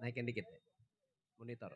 Naikin dikit monitor.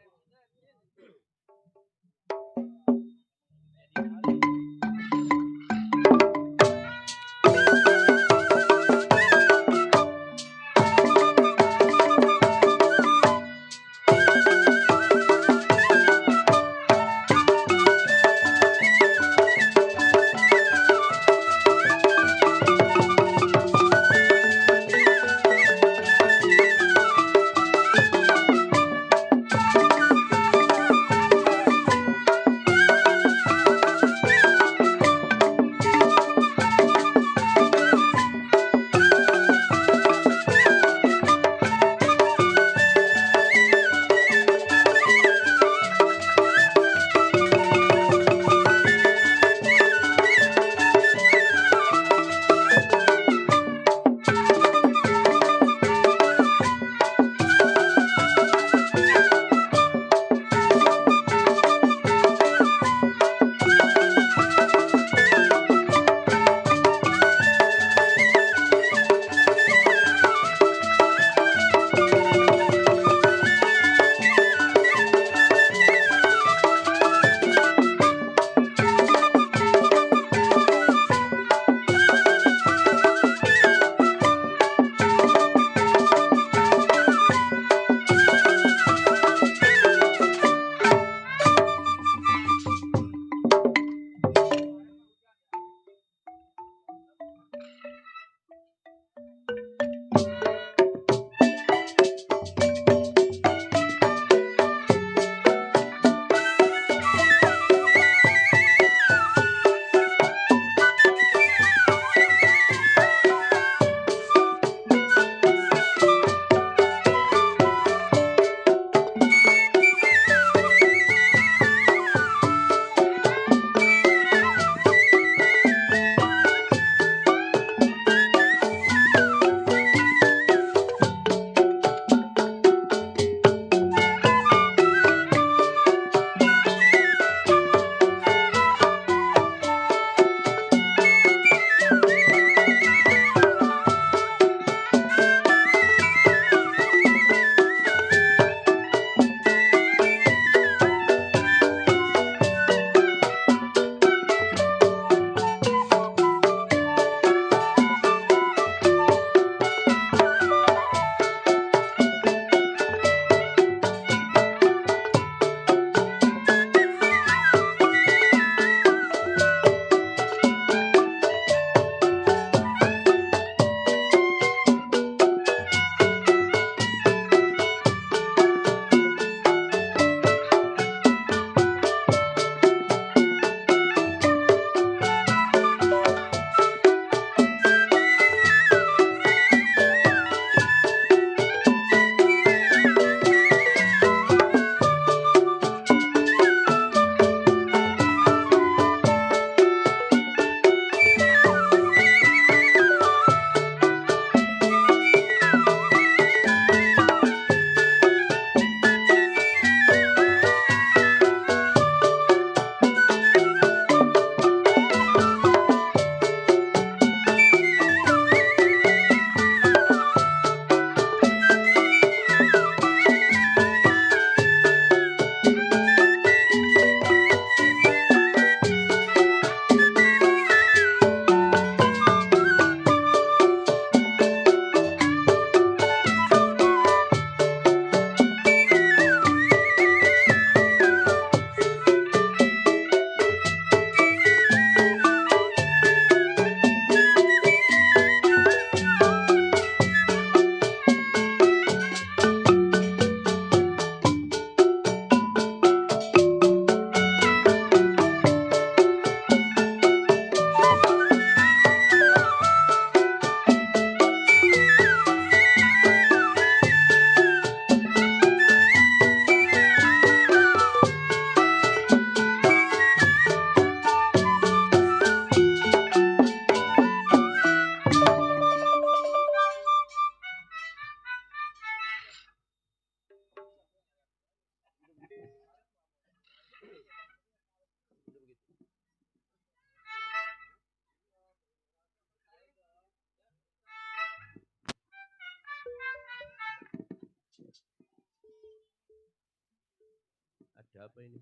Apa ini?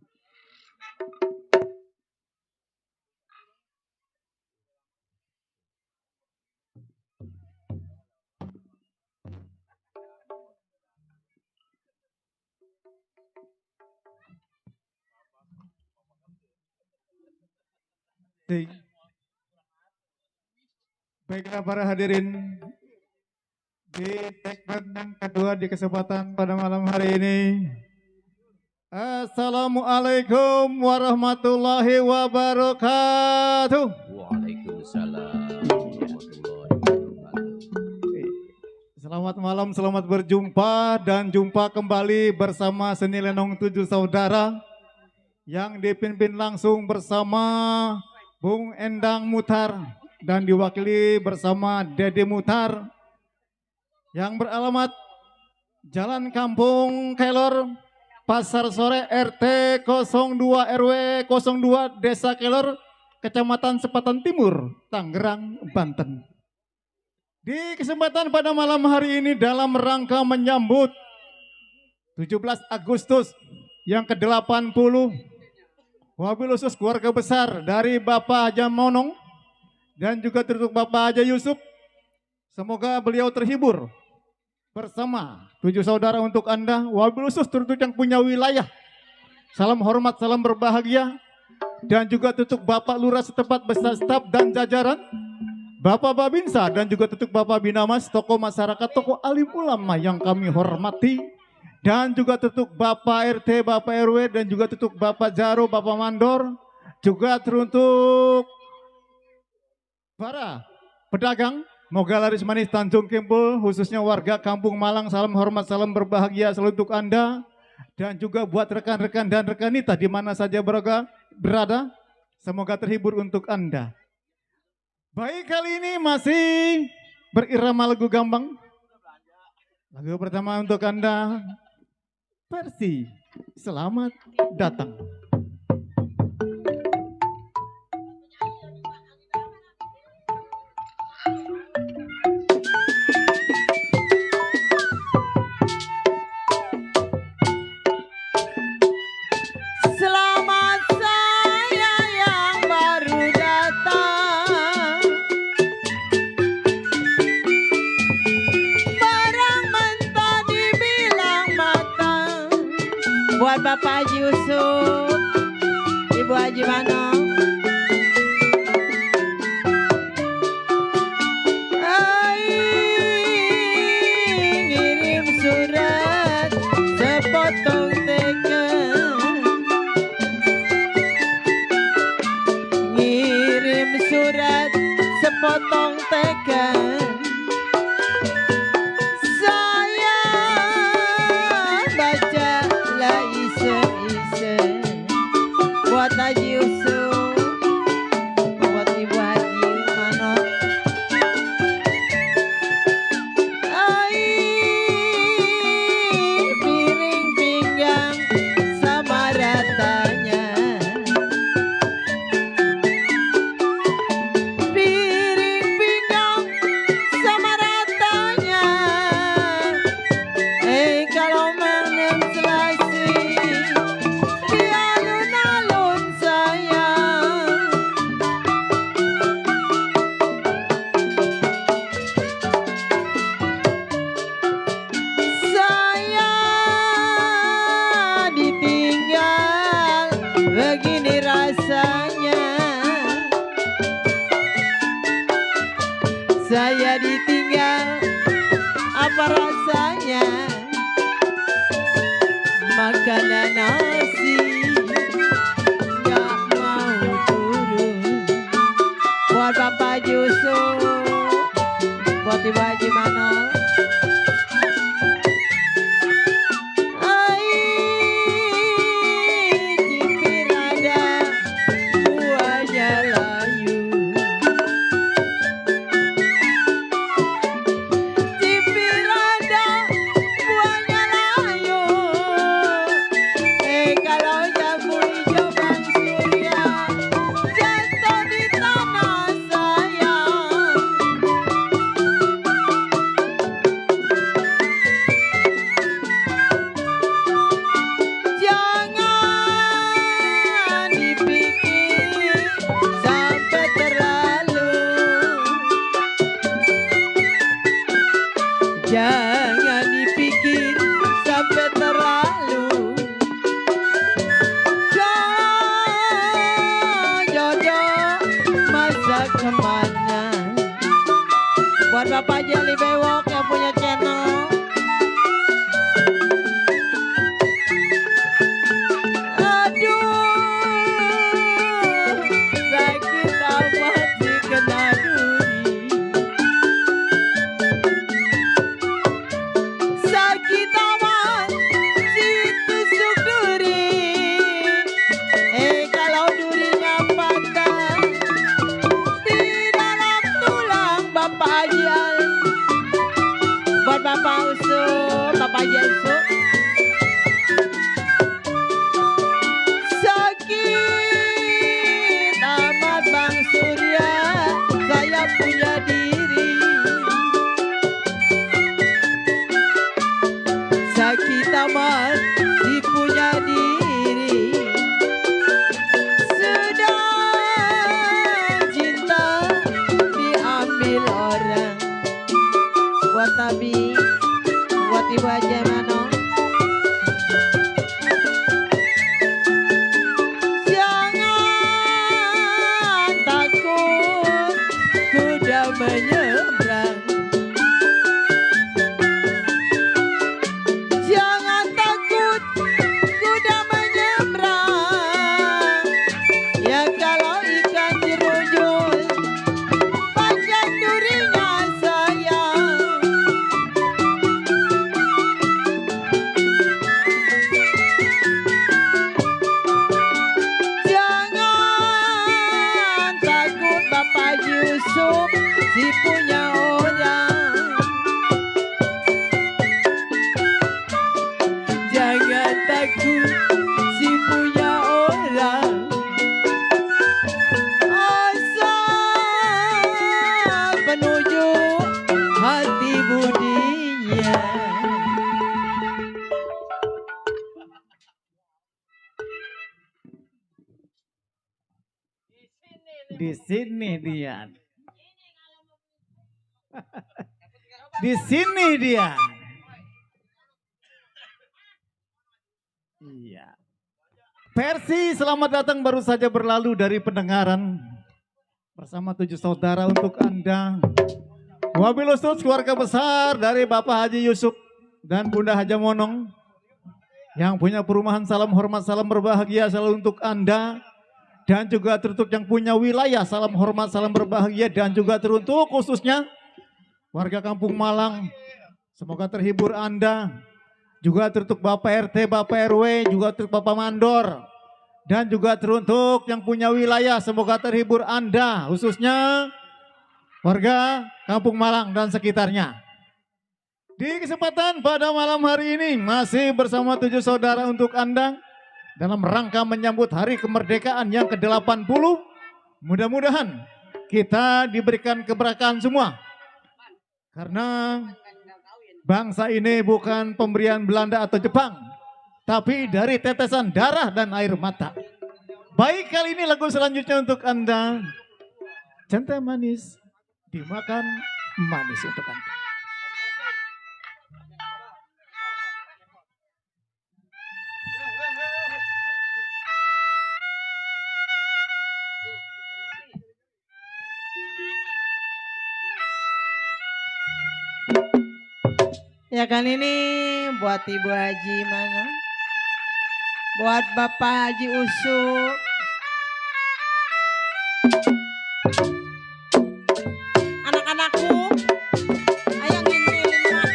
Baiklah para hadirin, di segmen yang kedua di kesempatan pada malam hari ini. Assalamualaikum warahmatullahi wabarakatuh. Waalaikumsalam warahmatullahi wabarakatuh. Selamat malam, selamat berjumpa dan jumpa kembali bersama Seni Lenong 7 Saudara yang dipimpin langsung bersama Bung Endang Mutar dan diwakili bersama Dede Mutar yang beralamat Jalan Kampung Kelor, Pasar Sore, RT 02 RW 02 Desa Kelor, Kecamatan Sepatan Timur, Tangerang, Banten. Di kesempatan pada malam hari ini dalam rangka menyambut 17 Agustus yang ke-80, wabil khusus keluarga besar dari Bapak Haja Monong dan juga teruntuk Bapak Haja Yusuf. Semoga beliau terhibur bersama 7 saudara untuk Anda, wabil khusus teruntuk yang punya wilayah. Salam hormat, salam berbahagia. Dan juga tutup Bapak Lurah setempat beserta staf dan jajaran, Bapak Babinsa dan juga tutup Bapak Binamas, tokoh masyarakat, tokoh alim ulama yang kami hormati. Dan juga tutup Bapak RT, Bapak RW dan juga tutup Bapak Jaro, Bapak Mandor. Juga teruntuk para pedagang, moga laris manis Tanjung Kimpul, khususnya warga Kampung Malang, salam hormat, salam berbahagia selalu untuk Anda. Dan juga buat rekan-rekan dan rekanita di mana saja berada, semoga terhibur untuk Anda. Baik, kali ini masih berirama lagu gambang. Lagu pertama untuk Anda, versi Selamat Datang. Buat Bapak Haji Yusuf, Ibu Haji Manong, ngirim surat sepotong teka, ngirim surat sepotong teka. Buat Haji Yusuf, buat Ibu Haji Manong, piring pinggang sama ratanya, piring pinggang sama ratanya. Kalau menem selasi begini rasanya, saya ditinggal apa rasanya, makanan nasi gak mau turun. Buat Bapak Yusuf, buat Ibu Haji Manong, Haji Yusuf. Sakit amat Bang Surya, saya punya diri. Sakit amat si punya diri. Sudah cinta diambil orang. Buat Nabi, buat Ibu Haji Mano. Jangan takut kuda menyeberang. Jangan takut kuda menyeberang. Ya kalau ikan dirujul, panjang durinya sayang. Jangan takut Bapak Yusuf, si punya orang. Jangan takut si punya orang. Asal menuju hati budinya. Di sini dia. Di sini dia. Iya. Versi selamat datang baru saja berlalu dari pendengaran bersama 7 saudara untuk Anda. Wabil khusus keluarga besar dari Bapak Haji Yusuf dan Bunda Haja Monong yang punya perumahan salam hormat salam berbahagia selalu untuk Anda. Dan juga teruntuk yang punya wilayah salam hormat salam berbahagia dan juga teruntuk khususnya warga Kampung Malang. Semoga terhibur Anda. Juga teruntuk Bapak RT, Bapak RW, juga teruntuk Bapak Mandor. Dan juga teruntuk yang punya wilayah, semoga terhibur Anda. Khususnya warga Kampung Malang dan sekitarnya. Di kesempatan pada malam hari ini masih bersama 7 saudara untuk Anda. Dalam rangka menyambut hari kemerdekaan yang ke-80. Mudah-mudahan kita diberikan keberkahan semua. Karena bangsa ini bukan pemberian Belanda atau Jepang, tapi dari tetesan darah dan air mata. Baik, kali ini lagu selanjutnya untuk Anda. Cinta manis dimakan manis untuk Anda. Ya kan ini buat Ibu Haji mana? Buat Bapak Haji Usuk. Anak-anakku, ayo ngintilin mak.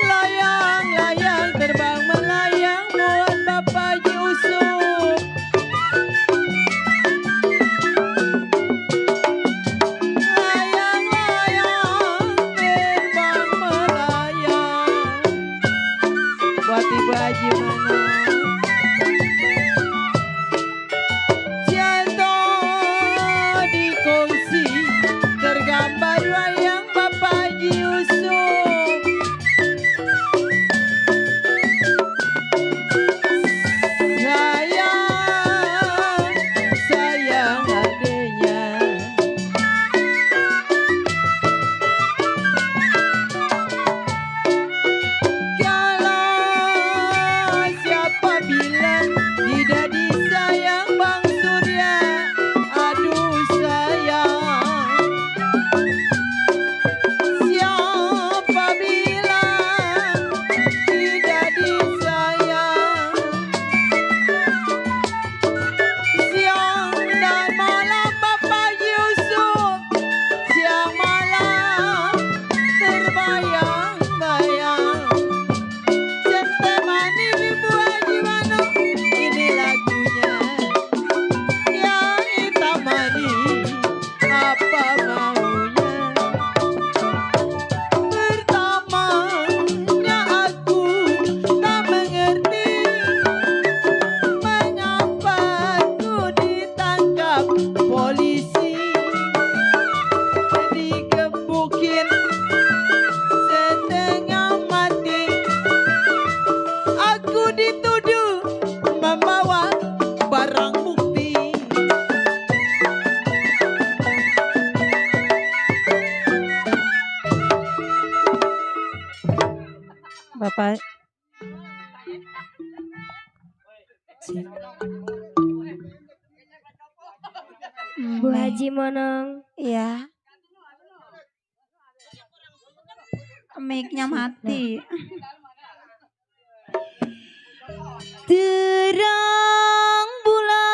Layang-layang terbang melayang buat Bapak Haji Usuk. Buat Ibu Haji Mano. Bapak Bu Haji Monong. ya. Mic-nya mati. Terang bulan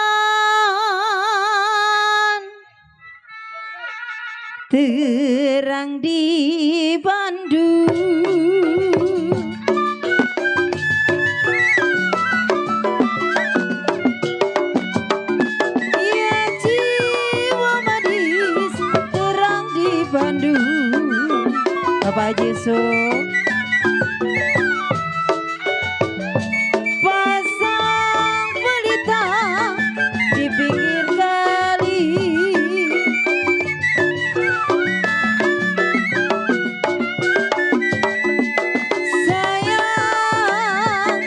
terang di Bandung, ya jiwa manis terang di Bandung. Bapak Haji Yusuf pasang pelita di pinggir kali, sayang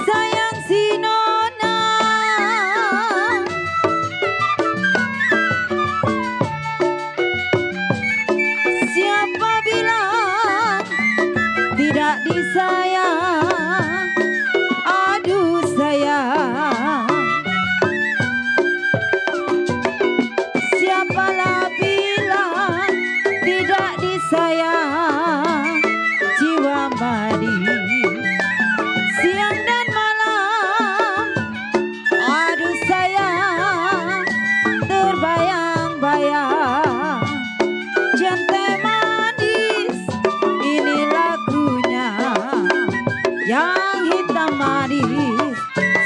sayang si Nona, siapa bilang tidak disayang, aduh sayang, siapalah bilang tidak disayang, jiwa manis siang dan malam, aduh sayang, terbayang-bayang, jente manis ini lagunya, yang hitam manis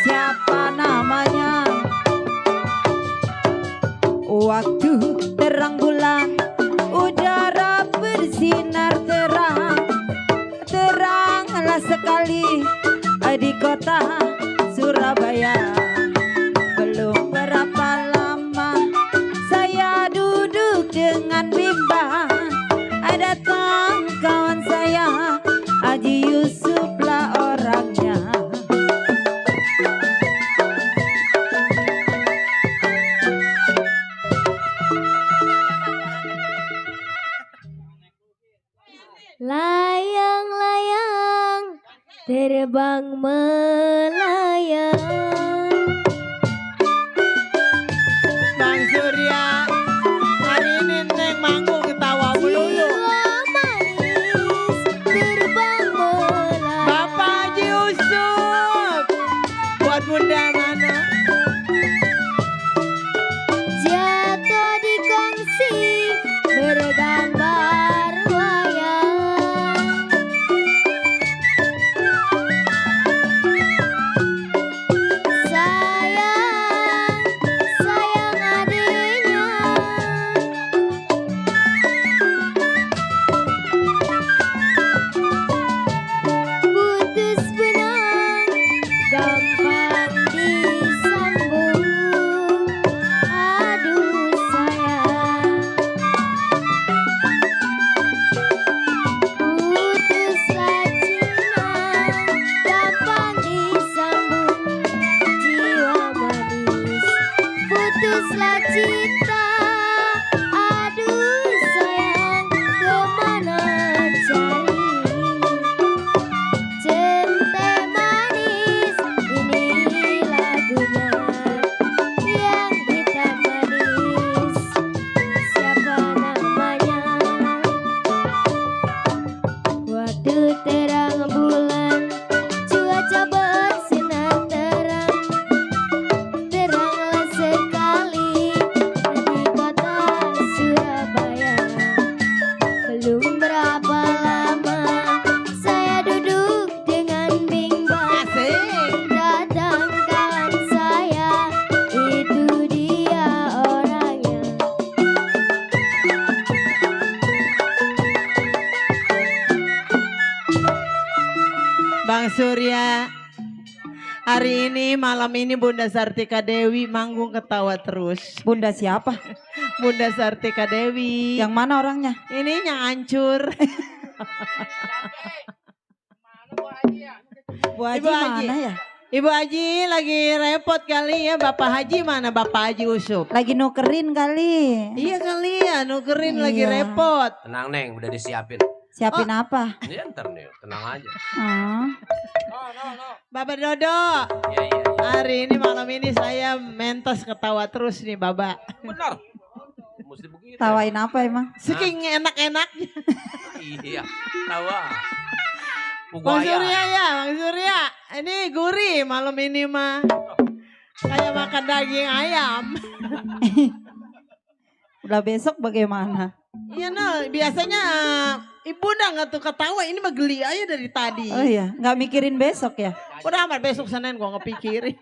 siapa namanya. Waktu terang bulan udara bersinar terang, teranglah sekali di kota Surabaya. Belum berapa lama saya duduk dengan bimbang, datang kawan saya Haji Yusuf lah orangnya. Layang-layang terbang melayang. Bang Surya, hari ini Neng manggung ketawa melulu. Jiwa manis terbang melayang. Bapak Haji Yusuf buat bunda mana? Jatuh di kongsi bergambar wayang. Sayang, sayang adiknya. Putus benang gampang disambung. Aduh sayang, putuslah cinta gampang disambung. Jiwa manis putuslah cinta. Aduh sayang, kemana cari cente manis ini lagunya, yang hitam manis siapa namanya. Waktu terang bulan cuaca bersinar terang, teranglah sekali di kota Surabaya. Belum berapa lama saya duduk dengan bimbang, Asik. datang kawan saya, itu dia orangnya. Bang Surya, hari ini malam ini Bunda Sartika Dewi manggung ketawa terus. Bunda siapa? Bunda Sartika Dewi. Yang mana orangnya? Ini yang hancur. Bu Haji Ibu Haji. mana ya? Ibu Haji lagi repot kali ya. Bapak Haji mana? Bapak Haji Yusuf. Lagi nukerin kali. Iya kali ya, nukerin lagi Iya. repot. Tenang Neng, udah disiapin. Siapin apa? Ini ntar nih, tenang aja. Ah. Baba Dodo. Iya, iya, iya. Hari ini malam ini saya mentos ketawa terus nih Baba. Benar. Mesti begitu. Tawain apa emang? Saking enak-enaknya. Iya, tawa. Bang Surya ya, Bang Surya. Ini gurih malam ini mah. Kayak makan daging ayam. Udah besok bagaimana? Iya no, biasanya ibu udah nggak tuh ketawa, ini mah geli aja dari tadi. Oh iya, nggak mikirin besok ya? Udah amat besok Senin gua ngepikirin.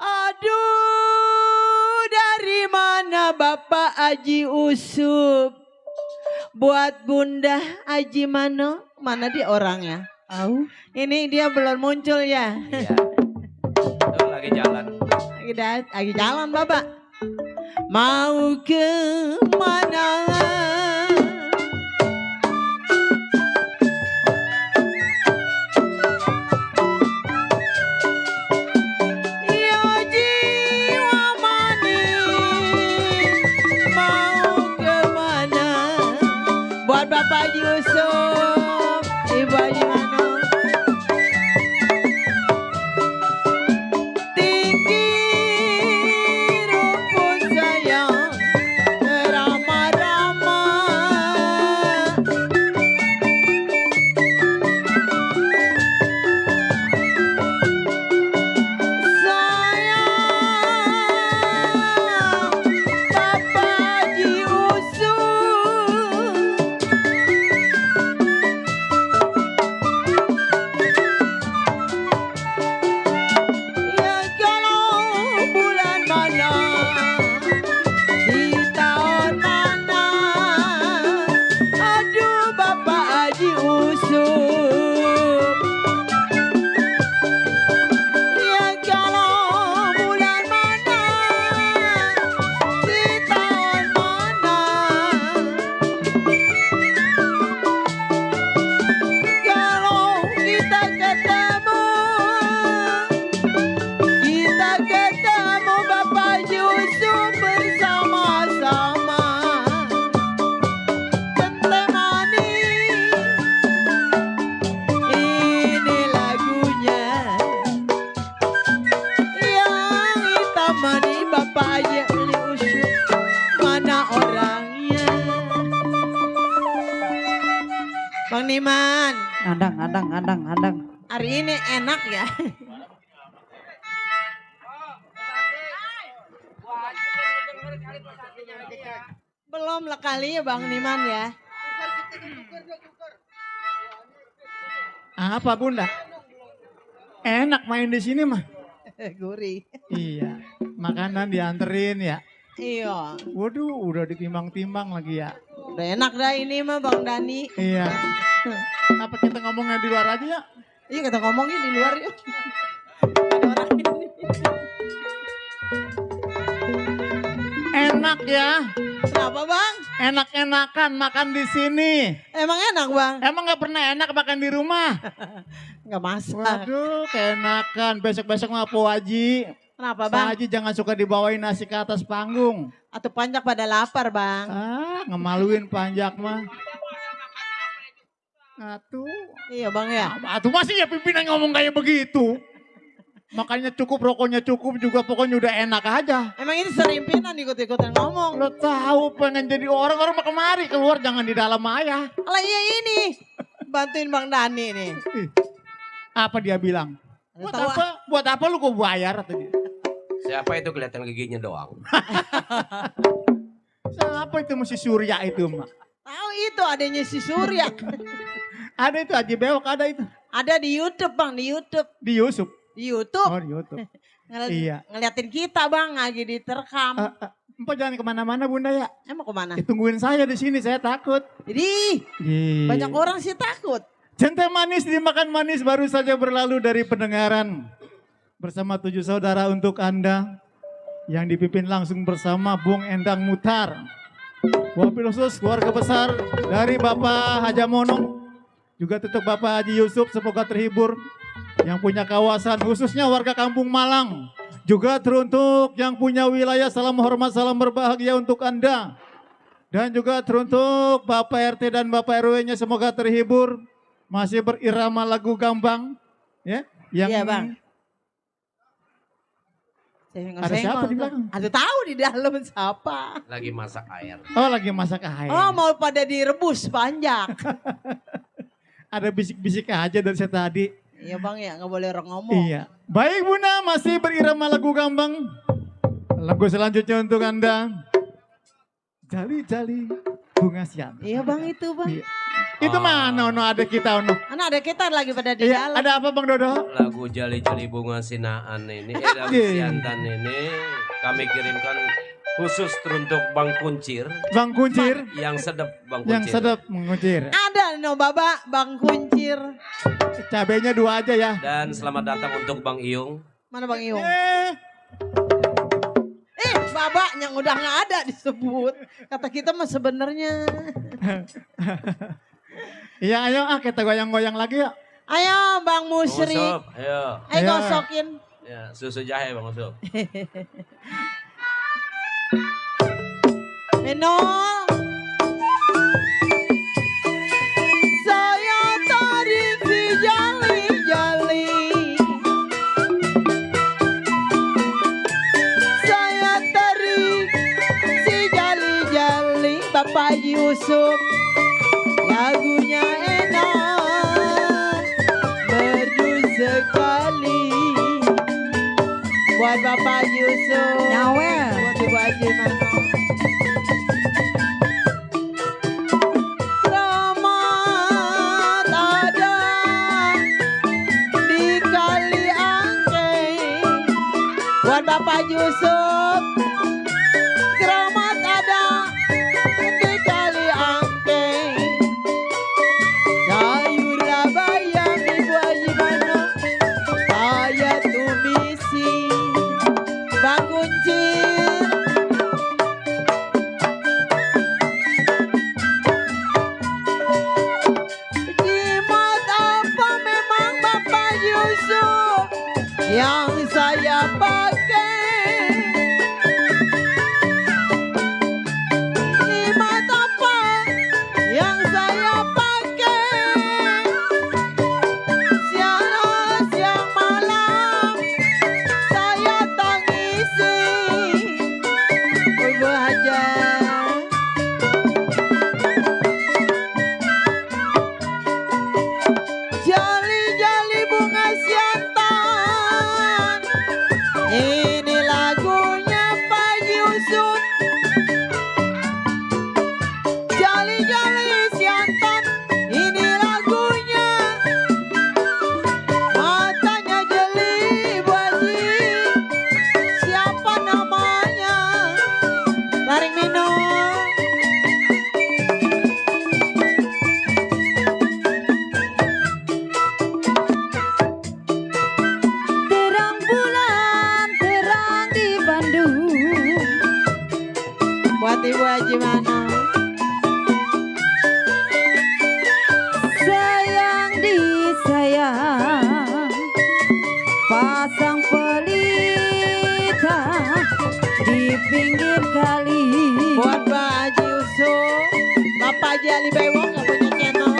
Aduh, dari mana Bapak Haji Usup? Buat Bunda Haji Mano, mana dia orangnya? Tahu? Ini dia belum muncul ya. Iya. Tuh lagi jalan. Lagi jalan Bapak. Mau ke mana? Ya jiwa manis, mau ke mana? Buat Bapak Haji Yusuf, Ibu Haji Mano. Tinggi rumput sayang, ramah-ramah. Sayang, Bapak Haji Yusuf. Ya kalau bulan mana, di tahun mana, aduh Bapak Haji Usup. Ya kalau bulan mana, di tahun mana, kalau kita ketemu Bapak Haji Usup bersama-sama. Tente manis, ini lagunya. Yang hitam manis Bapak Haji Usup, mana orangnya? Bang Niman, Adang. hari ini enak ya. Belum lah kali ya Bang Niman ya. Apa Bunda? Enak main di sini mah. Gurih. Iya, makanan dianterin ya. Iya. Waduh, udah ditimbang-timbang lagi ya. Udah enak dah ini mah Bang Dani. Iya. Apa kita ngomongnya di luar aja ya? Iya kita ngomongin di luar yuk. Ada orang ini. Enak ya. Kenapa Bang? Enak-enakan makan di sini. Emang enak Bang? Emang nggak pernah enak makan di rumah? Nggak masak. Waduh, keenakan. Besok-besok mah Po Haji. Kenapa Pak Bang? Haji jangan suka dibawain nasi ke atas panggung. Atau panjak pada lapar Bang. Ah, ngemaluin panjak mah. Atuh. Iya Bang ya. Atuh masih ya pimpinan ngomong kayak begitu. Makanya cukup, rokoknya cukup juga, pokoknya udah enak aja. Emang ini serimpinan ikut-ikutan ngomong. Lo tahu pengen jadi orang mah kemari, keluar jangan di dalam ayah. Lah iya ini. Bantuin Bang Dani nih. Apa dia bilang? Buat Tahu apa? Buat apa lu kok bayar? Kata dia. Siapa itu kelihatan giginya doang? Siapa itu mesti Surya itu mah? Tahu itu adanya si Surya. Ada itu Haji Bewok, ada itu. Ada di YouTube Bang, di YouTube. Di Yusuf. Di YouTube. Oh di Youtube. Iya. Ngeliatin kita Bang lagi diterkam. Empok jangan kemana-mana Bunda ya. Emang kemana? Tungguin saya di sini, saya takut. Jadi Iya. banyak orang sih takut. Centeng manis dimakan manis baru saja berlalu dari pendengaran. Bersama 7 saudara untuk Anda. Yang dipimpin langsung bersama Bung Endang Mutar. Wabil khusus keluarga besar dari Bapak Hajamono. Juga untuk Bapak Haji Yusuf, semoga terhibur. Yang punya kawasan khususnya warga Kampung Malang. Juga teruntuk yang punya wilayah, salam hormat, salam berbahagia untuk Anda. Dan juga teruntuk Bapak RT dan Bapak RW-nya semoga terhibur. Masih berirama lagu gambang. Ya, yang Iya bang. Ada siapa di belakang? Ada tahu di dalam siapa. Lagi masak air. Oh, lagi masak air. Oh mau pada direbus panjang. Ada bisik-bisik aja dari saya tadi. Iya bang ya nggak boleh orang ngomong. Iya. Baik Bunda, masih berirama lagu gambang. Lagu selanjutnya untuk Anda. Jali-jali bunga siam. Iya bang itu bang. Iya. Itu mana ono ada kita ono. Anak ada kita lagi pada di Iya, dalam. ada apa Bang Dodo? Lagu jali-jali bunga sinaan ini, lagu Iya. siantan ini kami kirimkan khusus teruntuk Bang Kuncir. Bang Kuncir Yang sedap Bang Kuncir. yang sedap menguncir. Ada no baba bang kuncir. Cabenya 2 aja ya. Dan selamat datang untuk Bang Iyung. Mana bang Iung? Eh, Baba yang udah nggak ada disebut. Kata kita mah sebenarnya. iya ayo kita goyang-goyang lagi ya. Ayo bang Musri. Usup, ayo. Ayo Ya. gosokin. Ya, susu jahe Bang Usup. Minum. Saya tarik si jali-jali. Saya tarik si jali-jali. Bapak Yusuf. Lagunya enak. Merdu sekali. Buat Bapak Yusuf. Nyawer. Buat Ibu Haji Mano. Selamat ada di Kali Angke. Buat Bapak Yusuf. Selamat ada di Kali Angke. Sayur bayam Ibu Haji Mano. Saya tumisi Bang Kuncir. Jimat apa memang Bapak Yusuf yang saya pakai? Jimat apa yang saya pakai? Siang malam saya tangisi. Ibu aja. Jali-jali bunga siantan. Ini lagunya Pak Yusuf. Jali-jali siantan. Ini lagunya. Matanya jeli Bu Haji. Siapa namanya? Tarik minum. Terang bulan, terang di Bandung. Buat Ibu Haji Mano. Sayang disayang, pasang pelita di pinggir kali. Buat Pak Haji Yusuf. Bapak Haji Ali Bewok yang punya channel.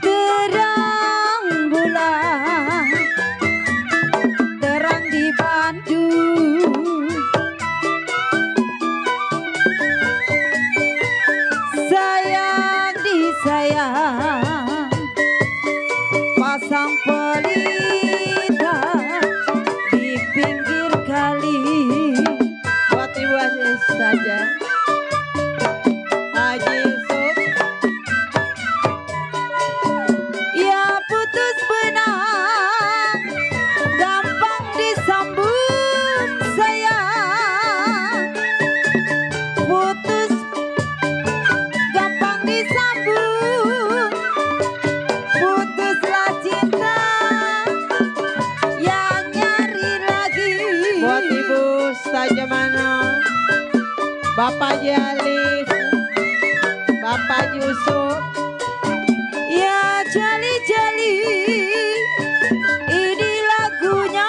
Terang bulan, terang di Bandung. Sayang disayang, pasang pelita di pinggir kali. Buat Ibu Haji saja. Haji Yusuf. Ya putus benang, gampang disambut sayang. Putus gampang disambut, putuslah cinta yang nyari lagi. Buat Ibu saja mana. Bapak Haji Ali. Bapak Yusuf. Ya jali-jali, ini lagunya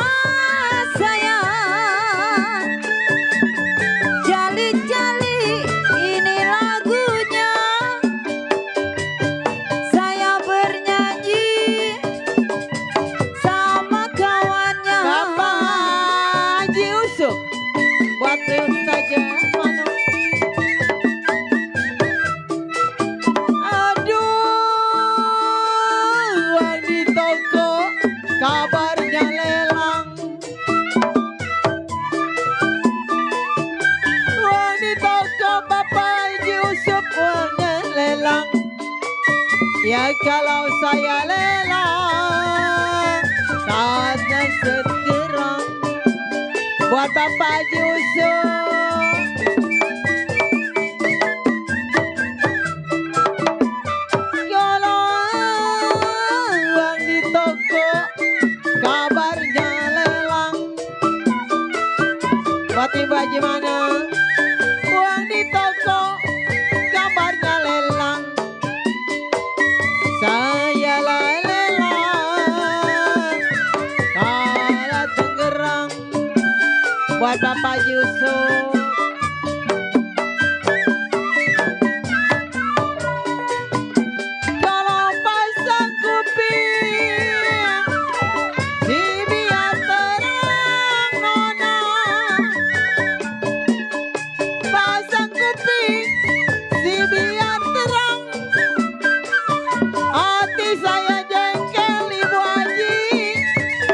sayang. Ya kalau saya lelang karena segerang buat Bapak Haji Usuk. Kalau uang di toko kabarnya lelang buat Ibu Haji mana? Uang di toko kabarnya lelang. Saya lelang kalah Tangerang buat Bapak Yusuf. Kalau pasang kuping si biar terang nona. Pasang kuping si biar terang. Hati saya jengkel Ibu Haji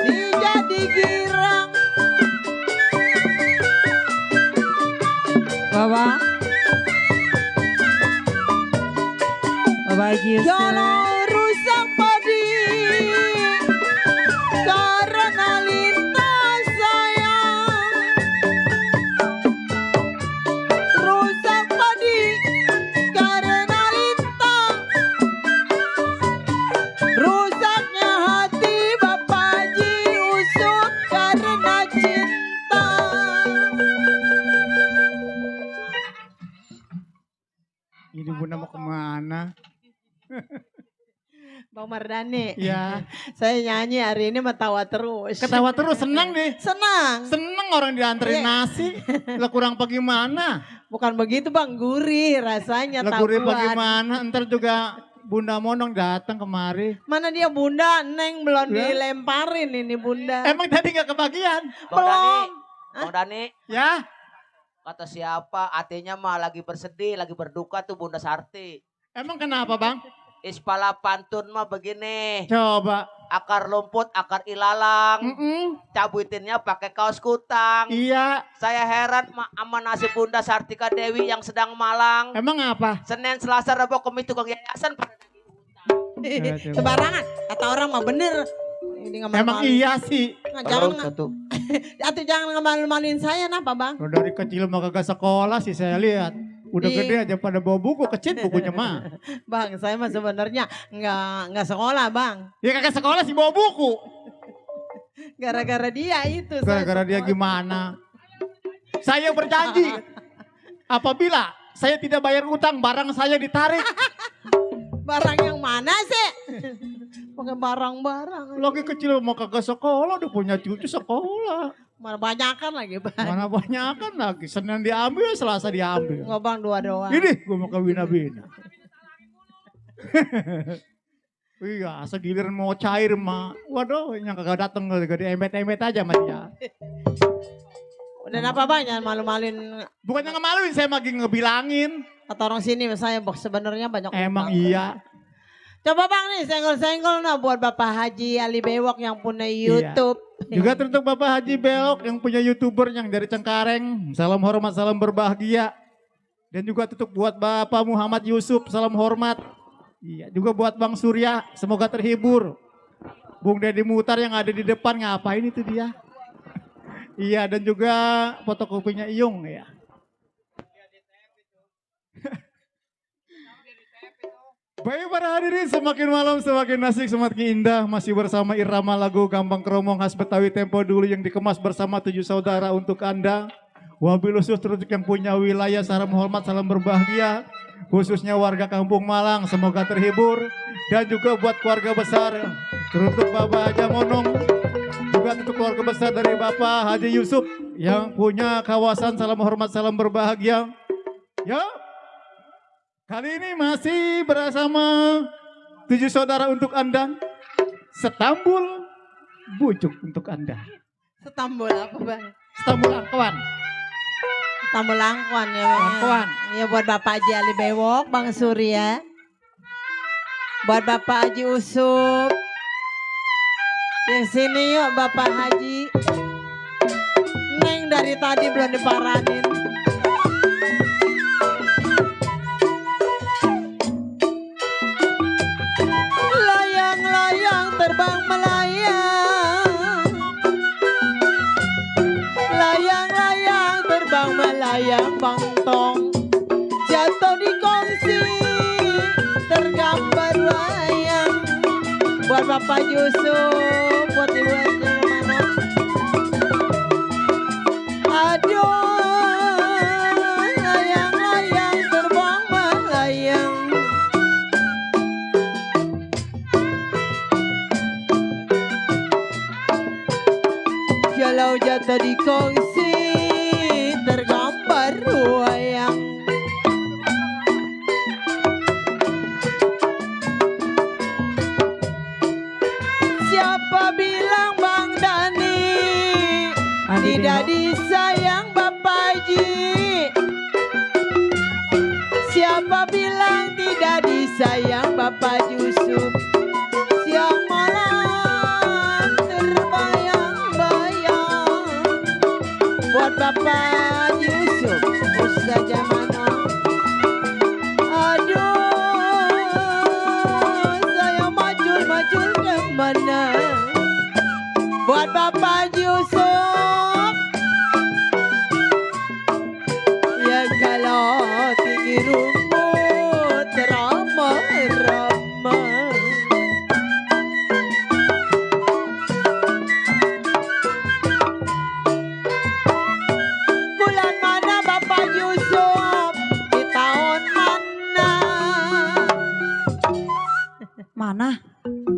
si jadi girang. Bapak Haji Yusuf. Kalau rusak padi karena lintas saya. Rusak padi karena lintas. Rusaknya hati Bapak Haji Usuk karena cinta. Ini Bunda mau kemana? Bang Mardani, Ya, saya nyanyi hari ini matawa terus. ketawa terus senang nih. Senang. Seneng orang dianterin Iya. nasi. Lah kurang bagaimana? Bukan begitu Bang, gurih rasanya Lah gurih tabuan. bagaimana? Ntar juga Bunda Monong datang kemari. Mana dia Bunda, Neng belum Ya. dilemparin ini Bunda. Emang tadi nggak kebagian? Bang Dani, Belum. Bang Dani, Ya, kata siapa? Artinya mah lagi bersedih, lagi berduka tuh Bunda Sarti. emang kenapa Bang? Ispala pantun mah begini, Coba. akar lumput, akar ilalang, Mm-mm. cabutinnya pakai kaos kutang. Iya, Saya heran sama nasib Bunda Sartika Dewi yang sedang malang. emang apa? Senin, Selasa, Rabu, Kamis tukang yayasan pada Ya, coba. Sembarangan, kata orang mah bener. Ini Emang iya sih. Jangan, atau jangan ngemalu-maluin saya napa Bang? Lo dari kecil mah kagak sekolah sih saya lihat. Udah Iya. gede aja pada bawa buku, kecil bukunya mah. Bang, saya mah sebenarnya nggak sekolah Bang. Ya kagak sekolah sih bawa buku. Gara-gara dia itu. saya Gara-gara dia sekolah. gimana? Saya berjanji, apabila saya tidak bayar utang, barang saya ditarik. Barang yang mana sih? Pakai barang-barang. Lagi kecil mau kagak sekolah, udah punya cucu sekolah. Mana banyakan lagi Bang. Mana banyak kan lagi, Senin diambil, Selasa diambil. Nggak Bang, dua doang. Ini gue mau kawin-bina. Iya, segiliran mau cair mah. Waduh, yang kagak dateng, kagak diemet-emet aja sama dia. Udah apa Bang, jangan malu-maluin. Bukannya ngemaluin, saya lagi ngebilangin. Kata orang sini saya sebenarnya banyak Emang utang. iya. Coba Bang nih, senggol-senggol nah buat Bapak Haji Ali Bewok yang punya YouTube. Juga untuk Bapak Haji Belok yang punya YouTuber yang dari Cengkareng. Salam hormat, salam berbahagia. Dan juga tutup buat Bapak Muhammad Yusuf, salam hormat. Iya, juga buat Bang Surya, semoga terhibur. Bung Deddy Mutar yang ada di depan, ngapain itu dia? Iya, dan juga fotokopinya Iyung ya. Baik para hadirin, semakin malam semakin asik, semakin indah. Masih bersama irama lagu Gambang Kromong khas Betawi tempo dulu yang dikemas bersama 7 saudara untuk Anda. Wabil khusus teruntuk yang punya wilayah, salam hormat, salam berbahagia. Khususnya warga Kampung Malang, semoga terhibur. Dan juga buat keluarga besar, teruntuk Bapak Haji Monong. Juga untuk keluarga besar dari Bapak Haji Yusuf yang punya kawasan, salam hormat, salam berbahagia. Ya. Kali ini masih bersama 7 saudara untuk Anda. Setambul bujuk untuk Anda. Setambul apa Bang? Setambul angkuan. Setambul angkuan ya Bang. Angkuan. Ya buat Bapak Haji Ali Bewok, Bang Surya. Buat Bapak Haji Usuk. Yang sini yuk Bapak Haji. Neng dari tadi belum diparanin. melayang bangtong jatuh di kongsi tergambar wayang buat Bapak Yusuf, buat Ibu Anja Mano. Aduh, layang-layang terbang melayang. Kalau jatuh di kongsi tergambar wayang. Siapa bilang Bang Dani tidak disayang Bapak Haji? Siapa bilang tidak disayang Bapak Yusuf? Siang malam terbayang-bayang buat Bapak Yusuf Ustaz Jamano. Aduh, saya macul-macul kemana buat Bapak Yusuf. Ya kalau tinggi rumput rama-rama. Bulan mana Bapak Yusuf? Di tahun mana? Mana?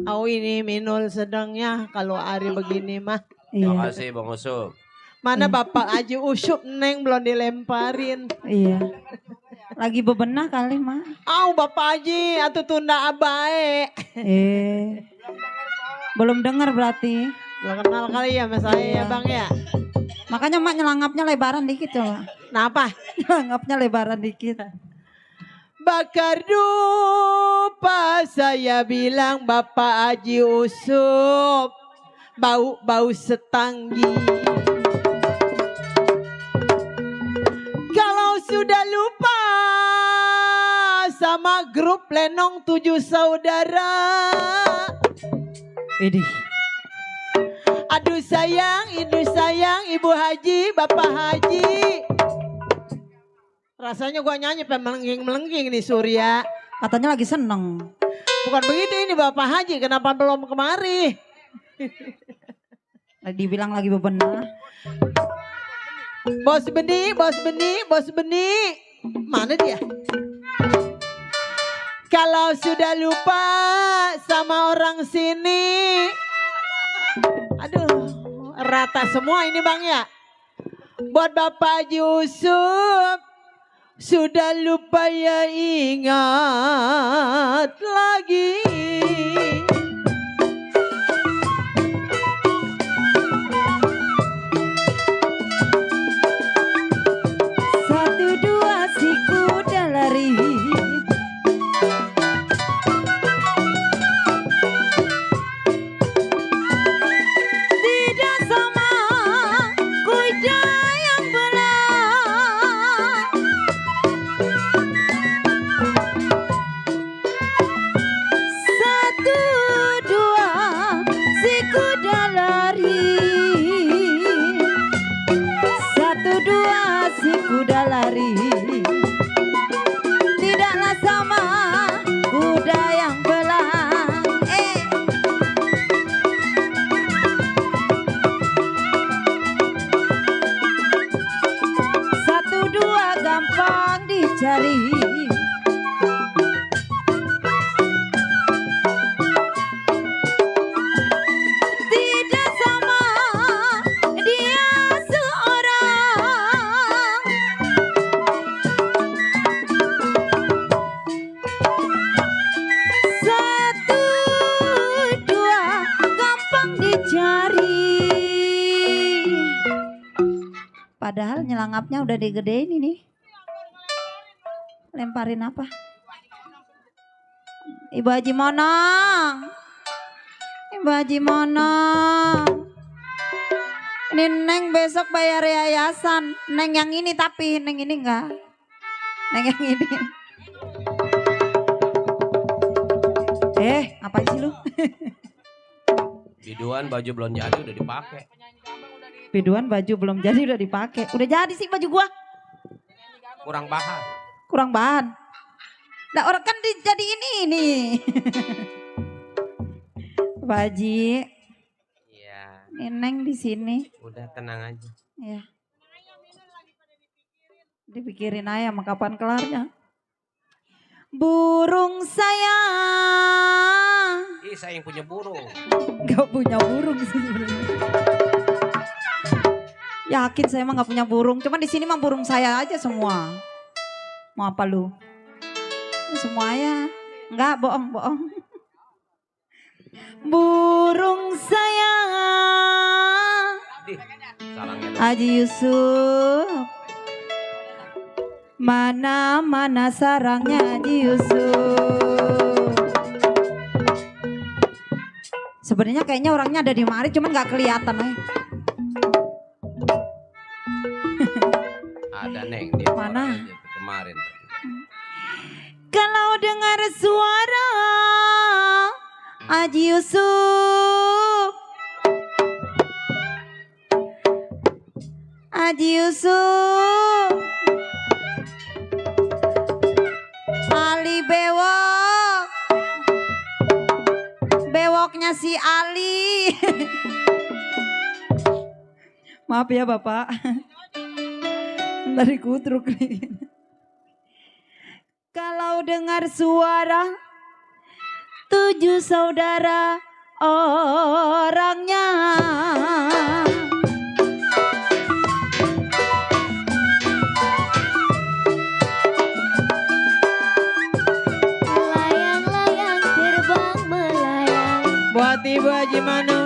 Oh ini minul sedangnya kalau hari begini mah. Terima Iya. kasih Bang Usop. Mana Bapak Haji Usup Neng belum dilemparin. Iya. Lagi bebenah kali mah. Bapak Haji atau tunda abae. Belum dengar berarti. Belum kenal kali ya sama saya ya Iya. Bang ya. Makanya mak nyelangapnya lebaran dikit coba. Kenapa? Nyelangapnya lebaran dikit. Bakar dupa saya bilang Bapak Haji Usup. Bau-bau setanggi. Kalau sudah lupa sama grup Lenong 7 Saudara. Idih. Aduh sayang, Ibu Haji, Bapak Haji. Rasanya gua nyanyi melengking-melengking nih Surya. Katanya lagi seneng. Bukan begitu ini Bapak Haji, kenapa belum kemari? Dibilang lagi bebenah. Bos Beni. Mana dia? Kalau sudah lupa sama orang sini. Aduh, rata semua ini Bang ya. Buat Bapak Yusuf, sudah lupa ya ingat lagi. Satu dua si kuda lari. Tidak sama kuda yang belah. Satu dua si kuda lari. Satu dua si kuda lari. Tidaklah sama kuda yang belang. Satu dua gampang dicari. Tidak sama dia seorang. Satu dua gampang dicari. Padahal nyelangapnya udah digedein ini. Lemparin apa? Ibu Haji Mono. Ibu Haji Mono. Ini Neng besok bayar yayasan. Neng yang ini tapi Neng ini enggak. Neng yang ini. Ngapain sih lu? Biduan baju belum jadi udah dipakai. Biduan baju belum jadi udah dipakai. Udah jadi sih baju gua. kurang bahan. Kurang bahan. Nah orang kan dijadiin ini. Pak Haji, Iya, Neneng di sini. udah tenang aja. Ya. Dipikirin aja sama kapan kelarnya. Burung sayang. Ih, saya yang punya burung. Gak punya burung sih sebenarnya. Yakin saya emang gak punya burung. Cuman di sini mah burung saya aja semua. Mau apa lu? Semuanya. Enggak, bohong. Burung sayang. Ih, sarangnya dong. Haji Yusuf. Mana sarangnya Haji Yusuf. Sebenarnya kayaknya orangnya ada di mari cuman nggak kelihatan. Ada Neng di Mana? aja tuh kemarin. Kalau dengar suara Haji Yusuf, Haji Yusuf, Ali bewok, bewoknya si Ali. Maaf ya Bapak, dari kutruk nih. Kalau dengar suara 7 saudara orangnya. Melayang-layang terbang melayang. Buat Ibu Haji Manu,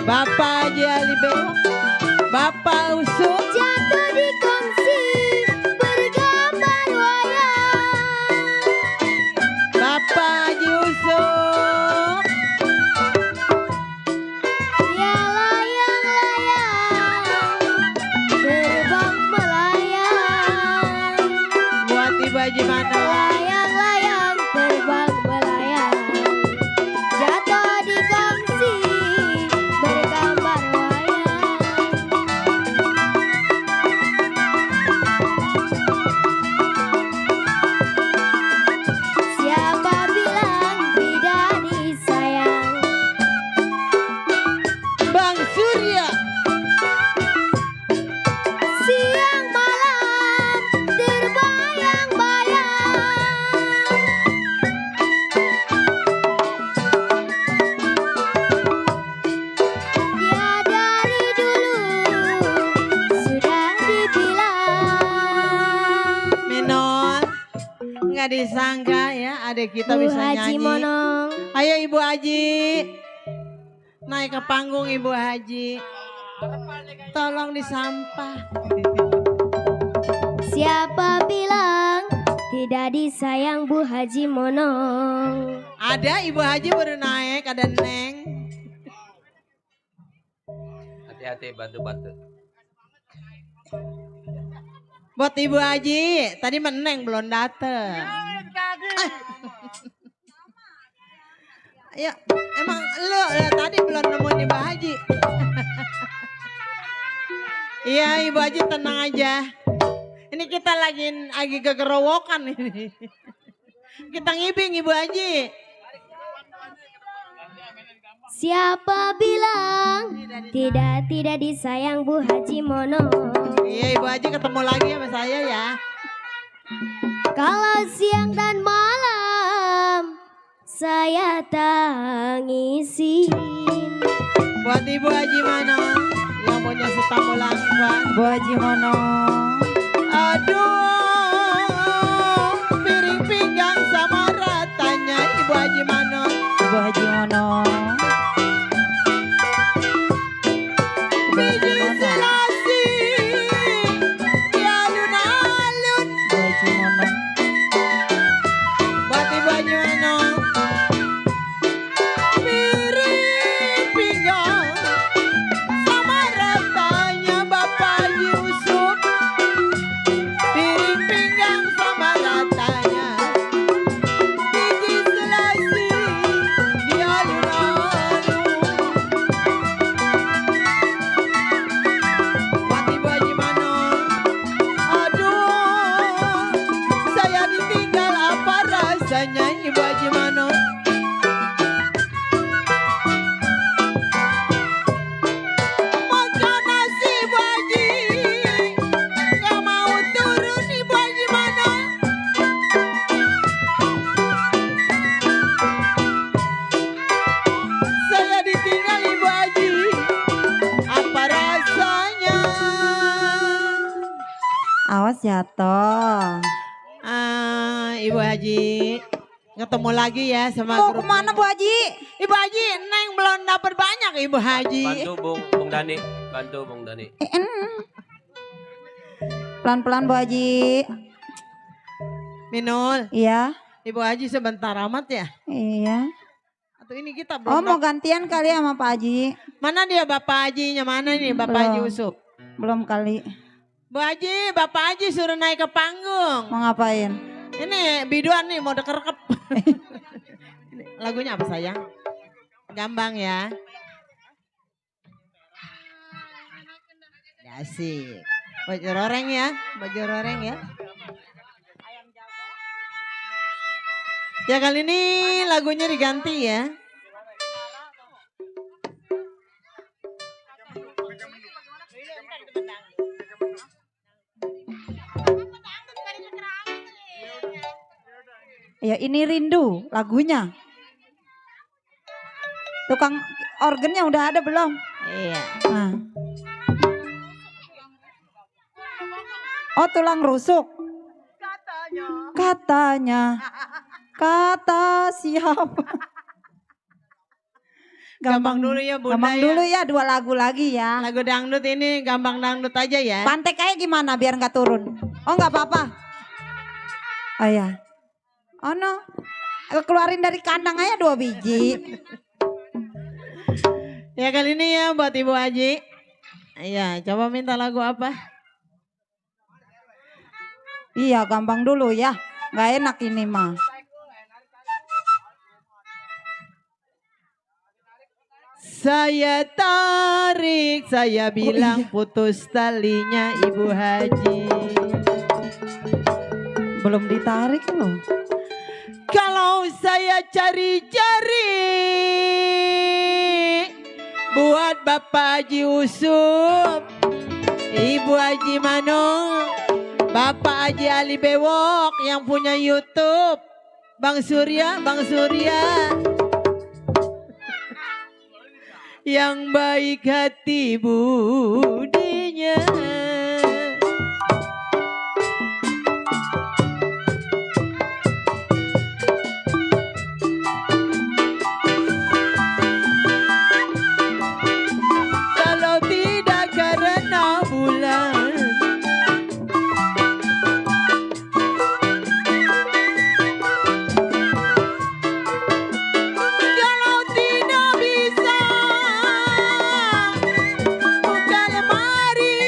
Bapak Haji Ali Bewok, Bapak Usuk, Jatuh di kongsi bergambar wayang. Bapak Haji Usuk, Ya layang-layang terbang melayang. buat Ibu Haji Manu, Layang-layang terbang melayang. Jatuh di kongsi bergambar wayang. Siapa bilang tidak disayang? Bang Surya, Siang malam terbayang-bayang. Dia dari dulu sudah dibilang. Minol, nggak disangka ya adik kita Bu bisa Haji nyanyi. Monong, Ayo Ibu Haji, naik ke panggung Ibu Haji. Tolong disampah. siapa bilang tidak disayang Bu Haji Monong? Ada Ibu Haji baru naik, ada Neng. Hati-hati batu-batu. Buat Ibu Haji, tadi Neng belum dateng. Ya, emang lu tadi belum nemuin Ibu Haji. Iya Ibu Haji tenang aja. Ini kita lagi gegerowokan ini. Kita ngibing Ibu Haji. Siapa bilang tidak disayang Bu Haji Monong? Iya Ibu Haji ketemu lagi sama saya ya. Kalau siang dan malam saya tangisin. Buat Ibu Haji mana yang punya setamu langgan. Bu Haji Mono. Aduh, piring pinggang sama ratanya Ibu Haji mana. Bu Haji Mono. Biji selasi, di alun-alun. Bu Haji Mono. Buat Ibu Haji mana. Piring pinggang sama ratanya Bapak Haji Usuk. Piring pinggang sama ratanya. Biji selasi, di alun-alun. Oh. Ibu Haji, ketemu lagi ya sama Mau grup. kemana Bu Haji? Ibu Haji, Neng belum dapat banyak Ibu Haji. Bantu Bung Dani, bantu Bung Dani. Pelan-pelan Bu Haji. Minul, Iya, Ibu Haji sebentar amat ya. iya. Atau ini kita Oh belum mau gantian kali sama Pak Haji. Mana dia Bapak Hajinya? Mana nih Bapak Haji Belum. Usup? Belum kali. Bu Haji, Bapak Haji suruh naik ke panggung. Mau ngapain? Ini biduan nih mau dekerkep. Ini lagunya apa sayang? Gambang ya. Asik. Baju roreng ya, baju roreng ya. Ya kali ini lagunya diganti ya. Ya ini rindu lagunya. Tukang organnya udah ada belum? Iya. Nah. Oh tulang rusuk. Katanya. Kata siapa? Gambang dulu ya Bunda Gampang ya. dulu ya 2 lagu lagi ya. Lagu dangdut ini gambang dangdut aja ya. Pantek kayak gimana biar nggak turun? Oh nggak apa-apa. Oh ya. Oh no. Keluarin dari kandang aja 2 biji. Ya kali ini ya buat Ibu Haji. Iya, coba minta lagu apa? Iya gampang dulu ya. Nggak enak ini mah. Saya tarik, saya bilang putus talinya Ibu Haji. Belum ditarik loh. Kalau saya cari-cari buat Bapak Haji Usup, Ibu Haji Manung, Bapak Haji Ali Bewok yang punya YouTube, Bang Surya, yang baik hati budinya. Kalau tidak karena bulan, kalau tidak bisa buka lemari,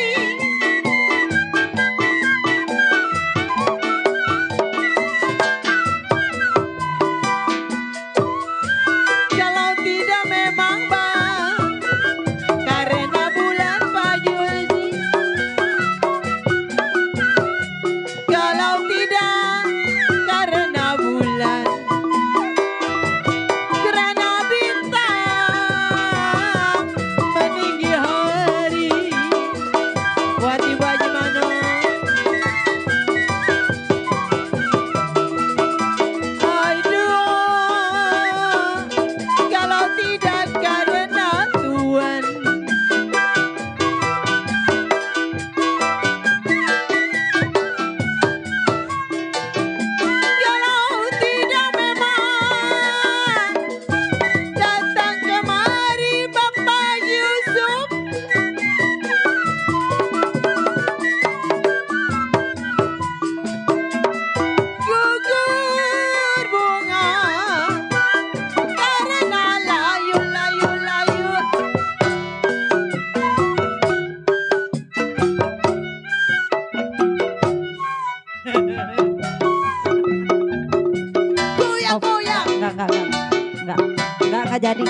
kalau tidak memang bang karena bulan Pak Haji, kalau tidak karena bulan, karena bintang meninggi hari buat Ibu Haji Manung. Aduh, kalau tidak karena Tuhan, kalau tidak memang datang kemari Bapak Yusuf, gugur bunga karena layu. Goyang. Enggak jadi.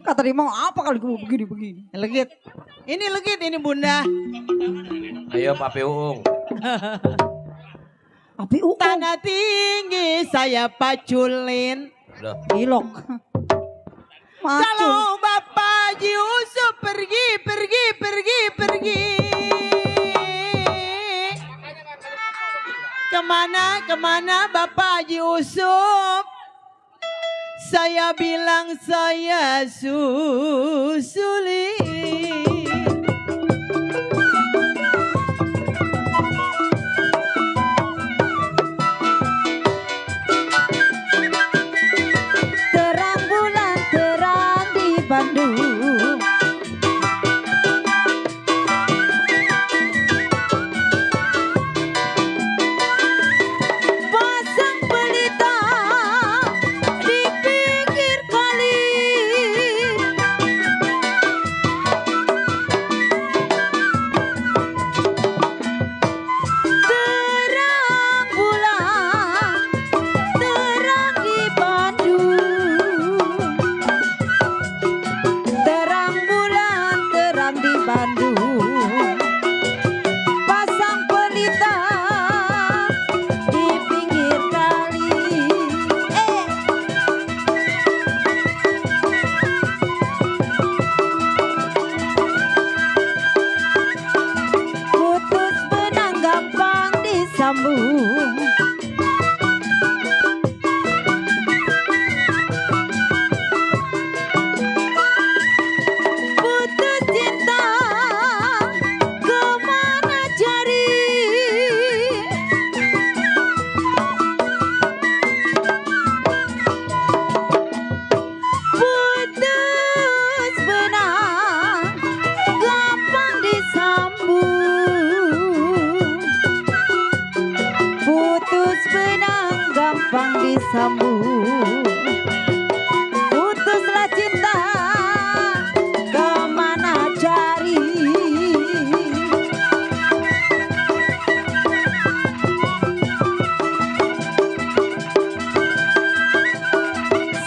Kata dia mau apa kali gue begini. Legit. Ini legit ini Bunda. Ayo Pak Peung. Api Tanah tinggi saya paculin. Udah. Ilok. Macul. Kalau Bapak Haji Usup pergi. Kemana Bapak Haji Usup? Saya bilang saya susuli. disambung. Putus cinta kemana cari? Putus benang gampang disambung. Putus benang gampang disambung. Putuslah cinta kemana cari?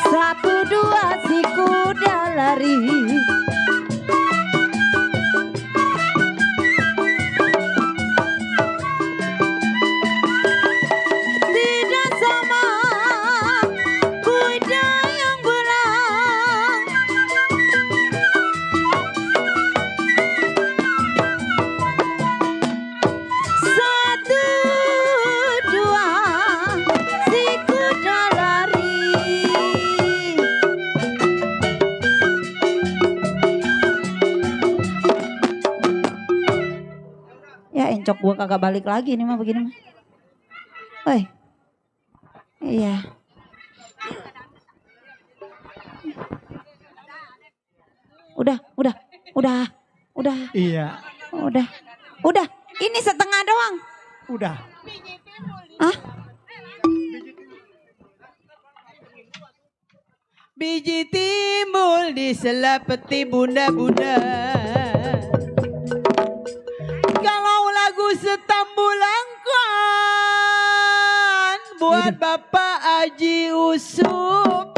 Satu dua si kuda lari. Tidak sama kuda yang berang. Satu dua si kuda lari. Ya encok gua kagak balik lagi nih mah begini mah. Oi. Iya. Udah. Iya, Udah. Ini setengah doang. udah. Hah? Biji timbul di sela peti bunda-bunda. Kalau lagu setambulangkan buat Bapak Haji Usup,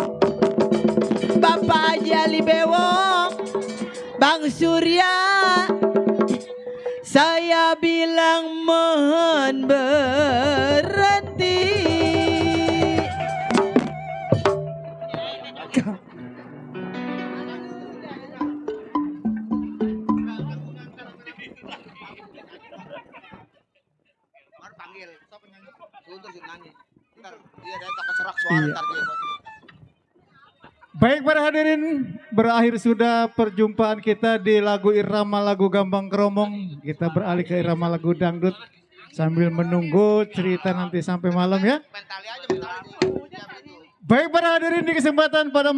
Bapak Haji Ali Bewok, Bang Surya, saya bilang mohon berhenti. Panggil. Terus nyanyi. Ntar dia dari takut serak suara Iya. ntar dia. Baik para hadirin, berakhir sudah perjumpaan kita di lagu irama lagu Gambang Kromong. Kita beralih ke irama lagu dangdut sambil menunggu cerita nanti sampai malam ya. Mentali aja mentali. Baik para hadirin, di kesempatan pada